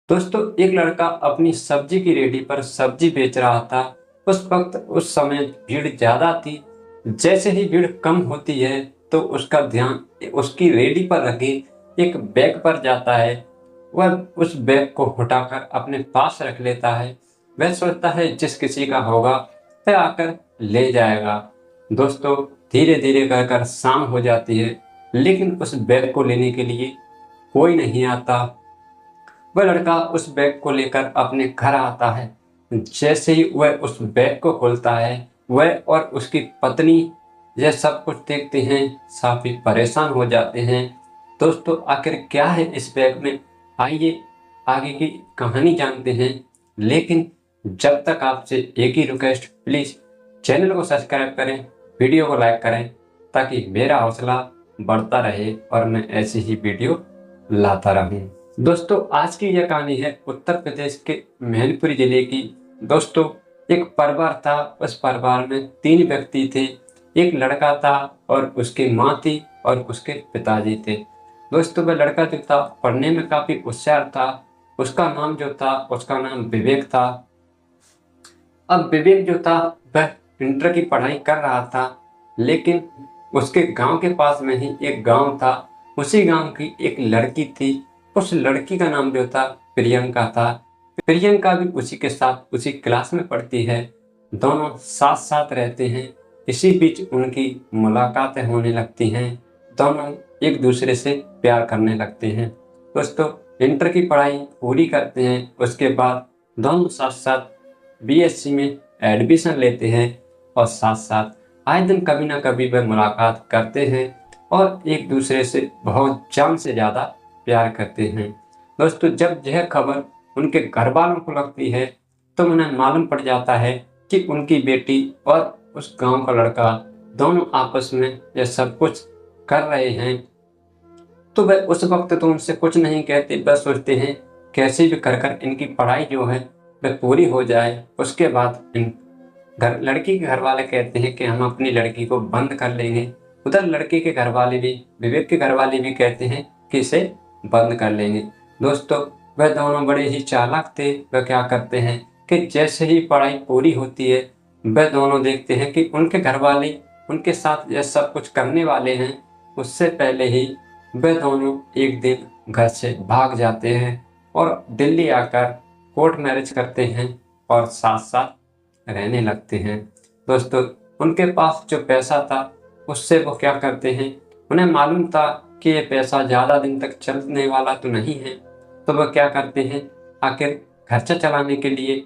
दोस्तों, एक लड़का अपनी सब्जी की रेडी पर सब्जी बेच रहा था। उस समय भीड़ ज्यादा थी। जैसे ही भीड़ कम होती है तो उसका ध्यान उसकी रेडी पर रखे एक बैग पर जाता है। वह उस बैग को उठाकर अपने पास रख लेता है। वह सोचता है जिस किसी का होगा वह आकर ले जाएगा। दोस्तों, धीरे धीरे कर शाम हो जाती है, लेकिन उस बैग को लेने के लिए कोई नहीं आता। वह लड़का उस बैग को लेकर अपने घर आता है। जैसे ही वह उस बैग को खोलता है, वह और उसकी पत्नी यह सब कुछ देखते हैं, काफी परेशान हो जाते हैं। दोस्तों, आखिर क्या है इस बैग में, आइए आगे की कहानी जानते हैं। लेकिन जब तक आपसे एक ही रिक्वेस्ट, प्लीज चैनल को सब्सक्राइब करें, वीडियो को लाइक करें, ताकि मेरा हौसला बढ़ता रहे और मैं ऐसी ही वीडियो लाता रहूं। दोस्तों, आज की यह कहानी है उत्तर प्रदेश के मैनपुरी जिले की। दोस्तों, एक परिवार था। उस परिवार में 3 व्यक्ति थे। एक लड़का था और उसकी माँ थी और उसके पिताजी थे। दोस्तों, वह लड़का जो था पढ़ने में काफी होशियार था। उसका नाम विवेक था। अब विवेक जो था वह इंटर की पढ़ाई कर रहा था, लेकिन उसके गांव के पास में ही एक गांव था। उसी गांव की एक लड़की थी। उस लड़की का नाम जो था प्रियंका था। प्रियंका भी उसी के साथ उसी क्लास में पढ़ती है। दोनों साथ साथ रहते हैं। इसी बीच उनकी मुलाकातें होने लगती हैं। दोनों एक दूसरे से प्यार करने लगते हैं। दोस्तों, इंटर की पढ़ाई पूरी करते हैं। उसके बाद दोनों साथ साथ बीएससी में एडमिशन लेते हैं और साथ साथ आए दिन कभी ना कभी वह मुलाकात करते हैं और एक दूसरे से बहुत जान से ज़्यादा प्यार करते हैं। दोस्तों, जब यह खबर उनके घर वालों को लगती है तो उन्हें मालूम पड़ जाता है कि उनकी बेटी और उस गांव का लड़का दोनों आपस में यह सब कुछ कर रहे हैं। तो वह उस वक्त तो उनसे कुछ नहीं कहते, बस सोचते हैं कैसे भी कर इनकी पढ़ाई जो है वह पूरी हो जाए। उसके बाद लड़की के घर वाले कहते हैं कि हम अपनी लड़की को बंद कर लेंगे। उधर लड़के के घर वाले भी, विवेक के घर वाले भी कहते हैं कि इसे बंद कर लेंगे। दोस्तों, वह दोनों बड़े ही चालाक थे। वह क्या करते हैं कि जैसे ही पढ़ाई पूरी होती है, वह दोनों देखते हैं कि उनके घर वाले उनके साथ यह सब कुछ करने वाले हैं। उससे पहले ही वह दोनों एक दिन घर से भाग जाते हैं और दिल्ली आकर कोर्ट मैरिज करते हैं और साथ साथ रहने लगते हैं। दोस्तों, उनके पास जो पैसा था उससे वो क्या करते हैं, उन्हें मालूम था कि ये पैसा ज़्यादा दिन तक चलने वाला तो नहीं है। तो वह क्या करते हैं, आखिर खर्चा चलाने के लिए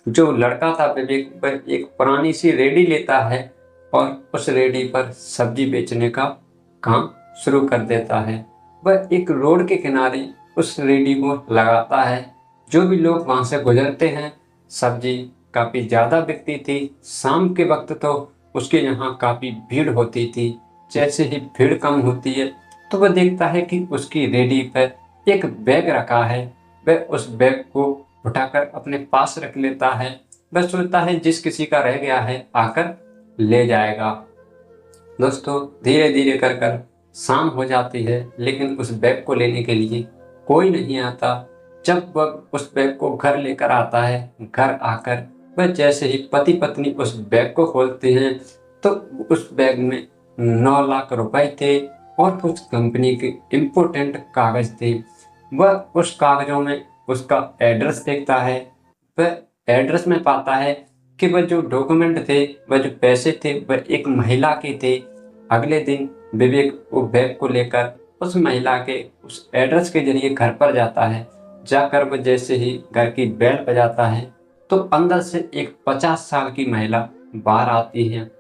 जो लड़का था विवेक, वह एक पुरानी सी रेडी लेता है और उस रेडी पर सब्जी बेचने का काम शुरू कर देता है। वह एक रोड के किनारे उस रेडी को लगाता है। जो भी लोग वहां से गुजरते हैं, सब्जी काफी ज्यादा बिकती थी। शाम के वक्त तो उसके यहाँ काफी भीड़ होती थी। जैसे ही भीड़ कम होती है तो वह देखता है कि उसकी रेडी पर एक बैग रखा है। वह उस बैग को उठाकर अपने पास रख लेता है। वह सोचता है जिस किसी का रह गया है आकर ले जाएगा। दोस्तों, धीरे धीरे कर शाम हो जाती है, लेकिन उस बैग को लेने के लिए कोई नहीं आता। जब वह उस बैग को घर लेकर आता है, घर आकर वह जैसे ही पति पत्नी उस बैग को खोलते हैं तो उस बैग में 9 लाख रुपए थे और कुछ कंपनी के इम्पोर्टेंट कागज थे। वह उस कागजों में उसका एड्रेस देखता है। वह एड्रेस में पाता है कि वह जो डॉक्यूमेंट थे, वह जो पैसे थे, वह एक महिला के थे। अगले दिन विवेक वो बैग को लेकर उस महिला के उस एड्रेस के जरिए घर पर जाता है। जाकर वह जैसे ही घर की बेल बजाता है तो अंदर से एक 50 साल की महिला बाहर आती है।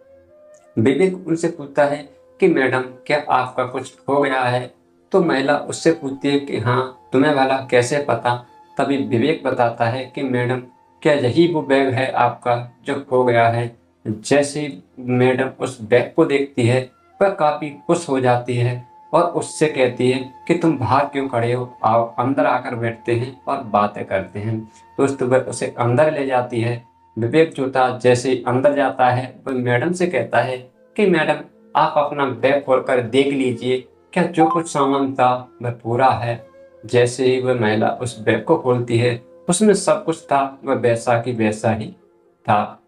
विवेक उनसे पूछता है कि मैडम, क्या आपका कुछ हो गया है? तो महिला उससे पूछती है कि हाँ, तुम्हें भला कैसे पता? तभी विवेक बताता है कि मैडम, क्या यही वो बैग है आपका जो खो गया है? जैसे ही मैडम उस बैग को देखती है वह काफी खुश हो जाती है और उससे कहती है कि तुम बाहर क्यों खड़े हो, आओ अंदर आकर बैठते हैं और बातें करते हैं। दोस्तों, वह उसे अंदर ले जाती है। विवेक जो था जैसे ही अंदर जाता है वह मैडम से कहता है कि मैडम, आप अपना बैग खोलकर देख लीजिए, क्या जो कुछ सामान था वह पूरा है। जैसे ही वह महिला उस बैग को खोलती है, उसमें सब कुछ था, वह वैसा की वैसा ही था।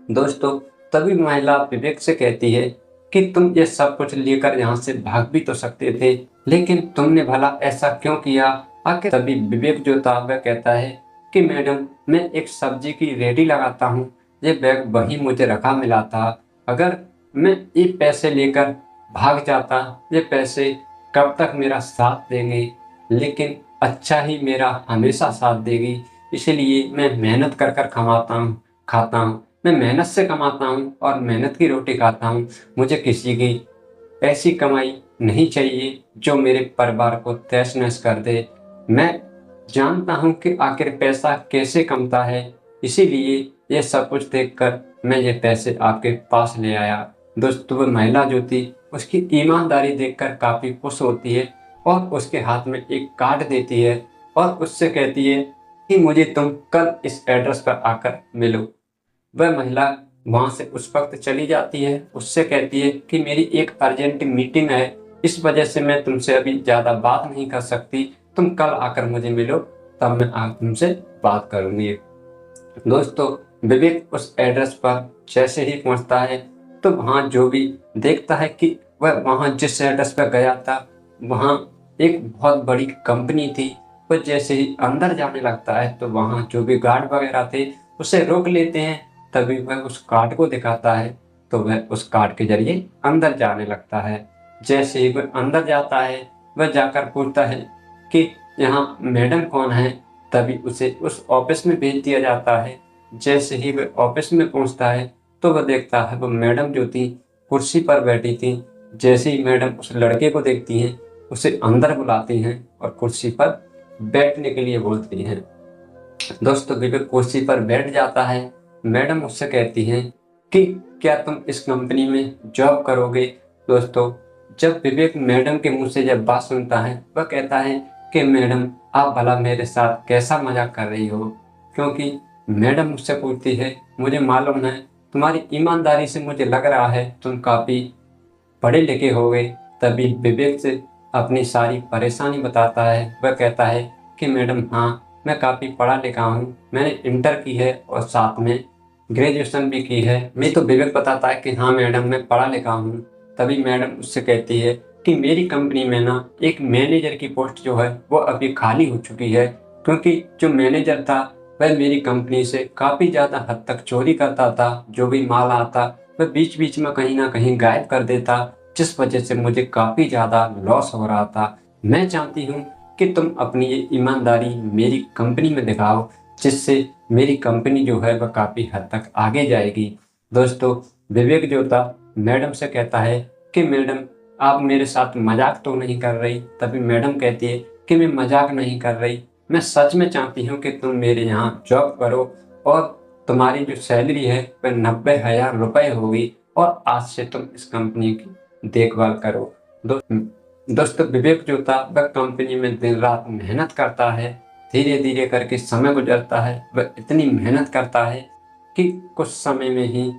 दोस्तों, तभी महिला विवेक से कहती है कि तुम ये सब कुछ लेकर यहाँ से भाग भी तो सकते थे, लेकिन तुमने भला ऐसा क्यों किया? आखिर तभी विवेक जो था वह कहता है कि मैडम, मैं एक सब्जी की रेडी लगाता हूँ, ये बैग वही मुझे रखा मिला था। अगर मैं ये पैसे लेकर भाग जाता, ये पैसे कब तक मेरा साथ देंगे, लेकिन अच्छा ही मेरा हमेशा साथ देगी। इसलिए मैं मेहनत कर कर कमाता हूँ, खाता हूँ। मैं मेहनत से कमाता हूँ और मेहनत की रोटी खाता हूँ। मुझे किसी की ऐसी कमाई नहीं चाहिए जो मेरे परिवार को तहस-नहस कर दे। मैं जानता हूँ कि आखिर पैसा कैसे कमता है, इसीलिए ये सब कुछ देखकर मैं ये पैसे आपके पास ले आया। दोस्तों, वो महिला जो थी उसकी ईमानदारी देखकर काफ़ी खुश होती है और उसके हाथ में एक कार्ड देती है और उससे कहती है कि मुझे तुम कल इस एड्रेस पर आकर मिलो। वह महिला वहाँ से उस वक्त चली जाती है, उससे कहती है कि मेरी एक अर्जेंट मीटिंग है, इस वजह से मैं तुमसे अभी ज़्यादा बात नहीं कर सकती, तुम कल आकर मुझे मिलो, तब मैं तुमसे बात करूँगी। दोस्तों, विवेक उस एड्रेस पर जैसे ही पहुँचता है तो वहाँ जो भी देखता है कि वह वहाँ जिस एड्रेस पर गया था वहाँ एक बहुत बड़ी कंपनी थी। वह जैसे ही अंदर जाने लगता है तो वहाँ जो भी गार्ड वगैरह थे उसे रोक लेते हैं। तभी वह उस कार्ड को दिखाता है तो वह उस कार्ड के जरिए अंदर जाने लगता है। जैसे ही वह अंदर जाता है वह जाकर पूछता है कि यहाँ मैडम कौन है। तभी उसे उस ऑफिस में भेज दिया जाता है। जैसे ही वह ऑफिस में पहुंचता है तो वह देखता है वो मैडम जो थी कुर्सी पर बैठी थी। जैसे ही मैडम उस लड़के को देखती हैं उसे अंदर बुलाती हैं और कुर्सी पर बैठने के लिए बोलती हैं। दोस्तों, विवेक कुर्सी पर बैठ जाता है। मैडम उससे कहती हैं कि क्या तुम इस कंपनी में जॉब करोगे? दोस्तों, जब विवेक मैडम के मुंह से जब बात सुनता है वह कहता है कि मैडम, आप भला मेरे साथ कैसा मजाक कर रही हो? क्योंकि मैडम मुझसे पूछती है, मुझे मालूम है तुम्हारी ईमानदारी से मुझे लग रहा है तुम काफ़ी पढ़े लिखे हो गए। तभी विवेक से अपनी सारी परेशानी बताता है। वह कहता है कि मैडम हाँ, मैं काफ़ी पढ़ा लिखा हूँ, मैंने इंटर की है और साथ में ग्रेजुएशन भी की है। मैं तो विवेक बताता है कि हाँ मैडम, मैं पढ़ा लिखा हूँ। तभी मैडम उससे कहती है कि मेरी कंपनी में ना एक मैनेजर की पोस्ट जो है वो अभी खाली हो चुकी है, क्योंकि जो मैनेजर था वह मेरी कंपनी से काफ़ी ज़्यादा हद तक चोरी करता था। जो भी माल आता वह बीच बीच में कहीं ना कहीं गायब कर देता, जिस वजह से मुझे काफ़ी ज़्यादा लॉस हो रहा था। मैं चाहती हूँ कि तुम अपनी ये ईमानदारी मेरी कंपनी में दिखाओ, जिससे मेरी कंपनी जो है वह काफ़ी हद तक आगे जाएगी। दोस्तों, विवेक जो था मैडम से कहता है कि मैडम, आप मेरे साथ मजाक तो नहीं कर रही? तभी मैडम कहती है कि मैं मजाक नहीं कर रही, मैं सच में चाहती हूँ कि तुम मेरे यहाँ जॉब करो और तुम्हारी जो सैलरी है वह 90,000 रुपये होगी और आज से तुम इस कंपनी की देखभाल करो। दोस्तों, विवेक जो था वह कंपनी में दिन रात मेहनत करता है। धीरे धीरे करके समय गुजरता है। वह इतनी मेहनत करता है कि कुछ समय में ही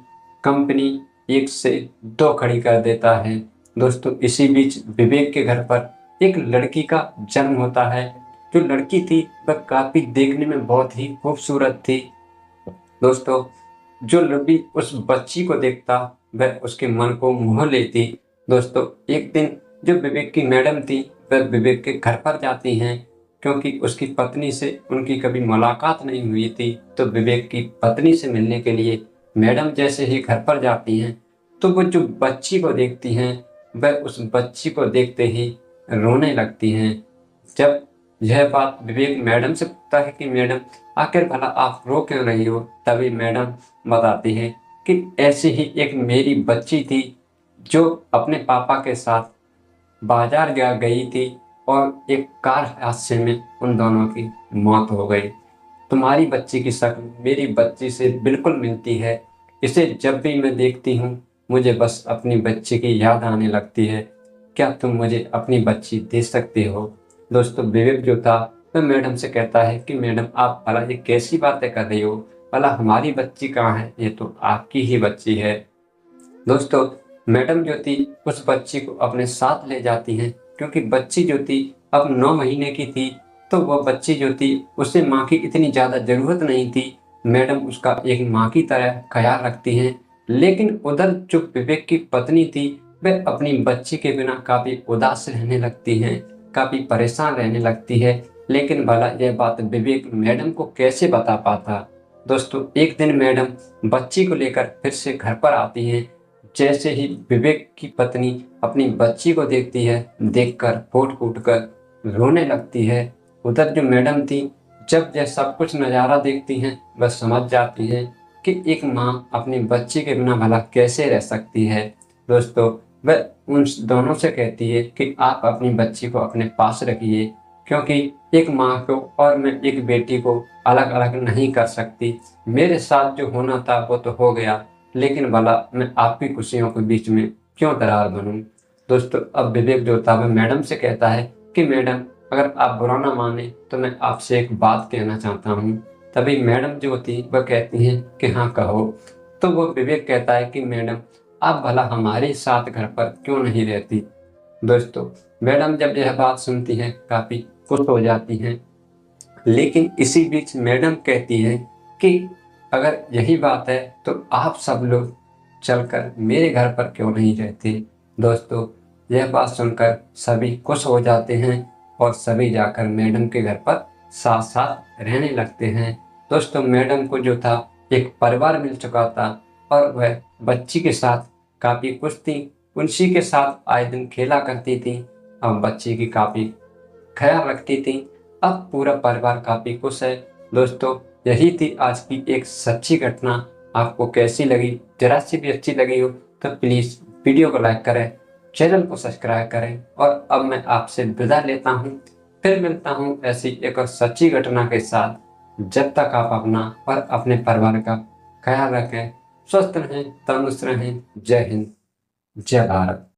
कंपनी 1 से 2 खड़ी कर देता है। दोस्तों, इसी बीच विवेक के घर पर एक लड़की का जन्म होता है। जो लड़की थी वह काफ़ी देखने में बहुत ही खूबसूरत थी। दोस्तों, जो लड़की उस बच्ची को देखता वह उसके मन को मोह लेती। दोस्तों, एक दिन जो विवेक की मैडम थी वह विवेक के घर पर जाती हैं, क्योंकि उसकी पत्नी से उनकी कभी मुलाकात नहीं हुई थी। तो विवेक की पत्नी से मिलने के लिए मैडम जैसे ही घर पर जाती हैं तो वो जो बच्ची को देखती हैं वह उस बच्ची को देखते ही रोने लगती हैं। जब यह बात विवेक मैडम से पूछता है कि मैडम, आखिर भला आप रो क्यों रही हो? तभी मैडम बताती है कि ऐसी ही एक मेरी बच्ची थी जो अपने पापा के साथ बाजार जा गई थी और एक कार हादसे में उन दोनों की मौत हो गई। तुम्हारी बच्ची की शक्ल मेरी बच्ची से बिल्कुल मिलती है। इसे जब भी मैं देखती हूँ मुझे बस अपनी बच्ची की याद आने लगती है। क्या तुम मुझे अपनी बच्ची दे सकते हो? दोस्तों, विवेक जो था वह मैडम से कहता है कि मैडम, आप भला ये कैसी बातें कर रही हो? भला हमारी बच्ची कहाँ है? ये तो आपकी ही बच्ची है। दोस्तों, मैडम जो थी उस बच्ची को अपने साथ ले जाती हैं, क्योंकि बच्ची जो थी अब 9 महीने की थी, तो वह बच्ची जो थी उसे माँ की इतनी ज़्यादा ज़रूरत नहीं थी। मैडम उसका एक माँ की तरह ख्याल रखती हैं। लेकिन उधर जो विवेक की पत्नी थी, वह अपनी बच्ची के बिना काफ़ी उदास रहने लगती हैं, काफ़ी परेशान रहने लगती है। लेकिन भला यह बात विवेक मैडम को कैसे बता पाता। दोस्तों, एक दिन मैडम बच्ची को लेकर फिर से घर पर आती हैं। जैसे ही विवेक की पत्नी अपनी बच्ची को देखती है, देखकर फूट-फूट कर रोने लगती है। उधर जो मैडम थी, जब यह सब कुछ नज़ारा देखती हैं, वह समझ जाती हैं कि एक माँ अपनी बच्ची के बिना भला कैसे रह सकती है। दोस्तों, वह उन दोनों से कहती है कि आप अपनी बच्ची को अपने पास रखिए, क्योंकि एक माँ को और मैं एक बेटी को अलग-अलग नहीं कर सकती। मेरे साथ जो होना था वो तो हो गया, लेकिन भला मैं आपकी खुशियों के बीच में क्यों दरार बनूँ। दोस्तों, अब विवेक जो था वह मैडम से कहता है कि मैडम, अगर आप बुरा ना माने तो मैं आपसे एक बात कहना चाहता हूँ। तभी मैडम जो थी वह कहती हैं कि हाँ, कहो। तो वो विवेक कहता है कि मैडम, आप भला हमारे साथ घर पर क्यों नहीं रहती। दोस्तों, मैडम जब यह बात सुनती हैं काफ़ी खुश हो जाती हैं। लेकिन इसी बीच मैडम कहती है कि अगर यही बात है तो आप सब लोग चलकर मेरे घर पर क्यों नहीं रहते। दोस्तों, यह बात सुनकर सभी खुश हो जाते हैं और सभी जाकर मैडम के घर पर साथ साथ रहने लगते हैं। दोस्तों, मैडम को जो था एक परिवार मिल चुका था और वह बच्ची के साथ काफ़ी खुश थी। उसी के साथ आए दिन खेला करती थी और बच्ची की काफ़ी ख्याल रखती थी। अब पूरा परिवार काफ़ी खुश है। दोस्तों, यही थी आज की एक सच्ची घटना। आपको कैसी लगी? ज़रा सी भी अच्छी लगी हो तो प्लीज़ वीडियो को लाइक करें, चैनल को सब्सक्राइब करें और अब मैं आपसे विदा लेता हूँ। फिर मिलता हूँ ऐसी एक और सच्ची घटना के साथ। जब तक आप अपना और अपने परिवार का ख्याल रखें, स्वस्थ रहें, तंदुरुस्त रहें। जय हिंद, जय भारत।